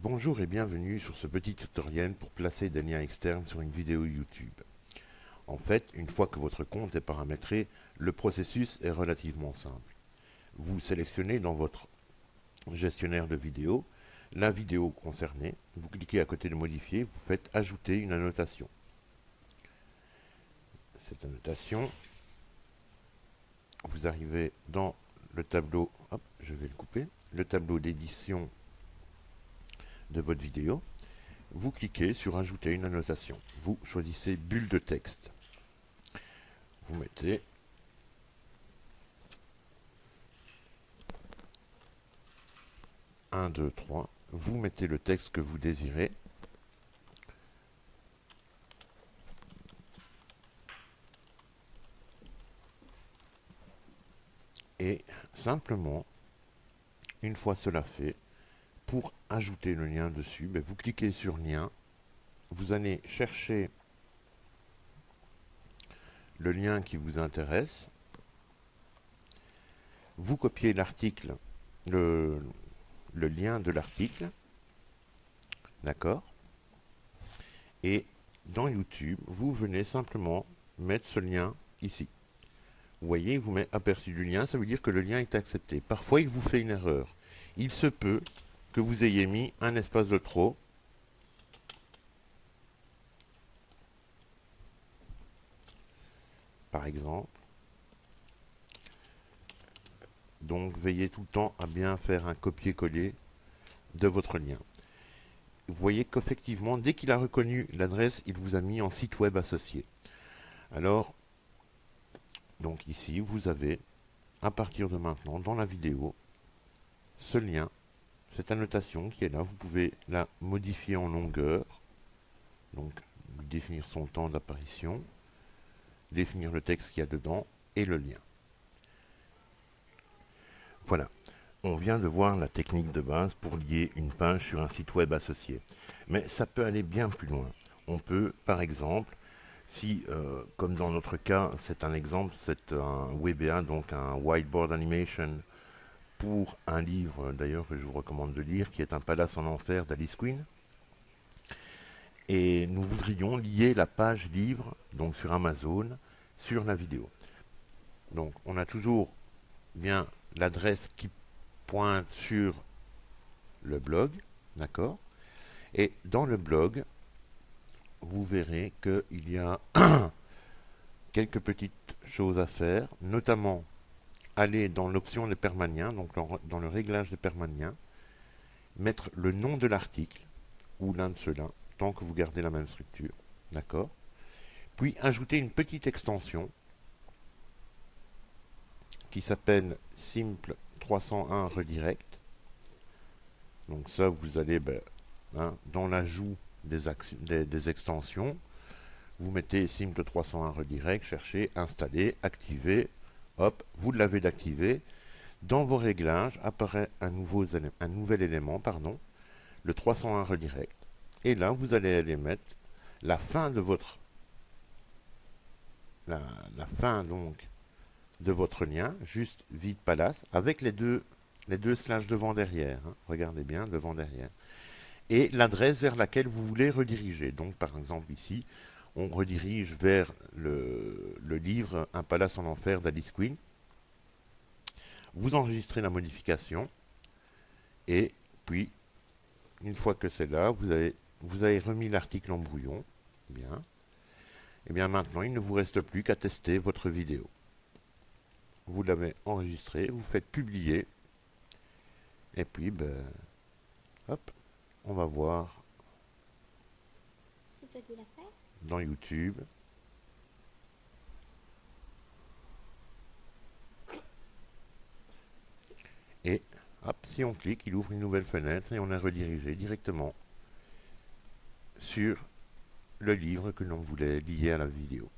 Bonjour et bienvenue sur ce petit tutoriel pour placer des liens externes sur une vidéo YouTube. En fait, une fois que votre compte est paramétré, le processus est relativement simple. Vous sélectionnez dans votre gestionnaire de vidéos la vidéo concernée, vous cliquez à côté de modifier, vous faites ajouter une annotation. Cette annotation, vous arrivez dans le tableau, hop, je vais le couper, le tableau d'édition de votre vidéo. Vous cliquez sur ajouter une annotation. Vous choisissez bulle de texte. Vous mettez un, 2, 3. Vous mettez le texte que vous désirez. Et simplement, une fois cela fait, pour ajouter le lien dessus, vous cliquez sur lien. Vous allez chercher le lien qui vous intéresse. Vous copiez l'article, le lien de l'article. D'accord? Et dans YouTube, vous venez simplement mettre ce lien ici. Vous voyez, il vous met aperçu du lien, ça veut dire que le lien est accepté. Parfois, il vous fait une erreur. Il se peut que vous ayez mis un espace de trop. Par exemple. Donc, veillez tout le temps à bien faire un copier-coller de votre lien. Vous voyez qu'effectivement, dès qu'il a reconnu l'adresse, il vous a mis en site web associé. Alors, donc ici, vous avez, à partir de maintenant, dans la vidéo, ce lien, cette annotation qui est là. Vous pouvez la modifier en longueur, donc définir son temps d'apparition, définir le texte qu'il y a dedans et le lien. Voilà, on vient de voir la technique de base pour lier une page sur un site web associé. Mais ça peut aller bien plus loin. On peut, par exemple, si, comme dans notre cas, c'est un exemple, c'est un WBA, donc un Whiteboard Animation, pour un livre, d'ailleurs, que je vous recommande de lire, qui est Un palace en enfer d'Alice Quinn. Et nous voudrions lier la page livre, donc sur Amazon, sur la vidéo. Donc, on a toujours bien l'adresse qui pointe sur le blog, d'accord? Et dans le blog, vous verrez qu'il y a quelques petites choses à faire, notamment aller dans l'option des permaniens, donc dans le réglage des permaniens, mettre le nom de l'article, ou l'un de ceux-là, tant que vous gardez la même structure, d'accord? Puis ajouter une petite extension qui s'appelle Simple 301 Redirect. Donc ça, vous allez dans l'ajout des extensions, vous mettez Simple 301 Redirect, cherchez, installer, activer, hop, vous l'avez activé. Dans vos réglages apparaît un nouvel élément, le 301 Redirect. Et là, vous allez aller mettre la fin de votre la fin donc de votre lien, juste vide palace, avec les deux slash devant derrière. Regardez bien, devant derrière. Et l'adresse vers laquelle vous voulez rediriger. Donc par exemple ici, on redirige vers le livre Un palace en enfer d'Alice Quinn. Vous enregistrez la modification et puis, une fois que c'est là, vous avez remis l'article en brouillon. Bien. Et bien maintenant, il ne vous reste plus qu'à tester votre vidéo. Vous l'avez enregistré, vous faites publier. Et puis, hop, on va voir dans YouTube. Et hop, si on clique, il ouvre une nouvelle fenêtre et on est redirigé directement sur le livre que l'on voulait lier à la vidéo.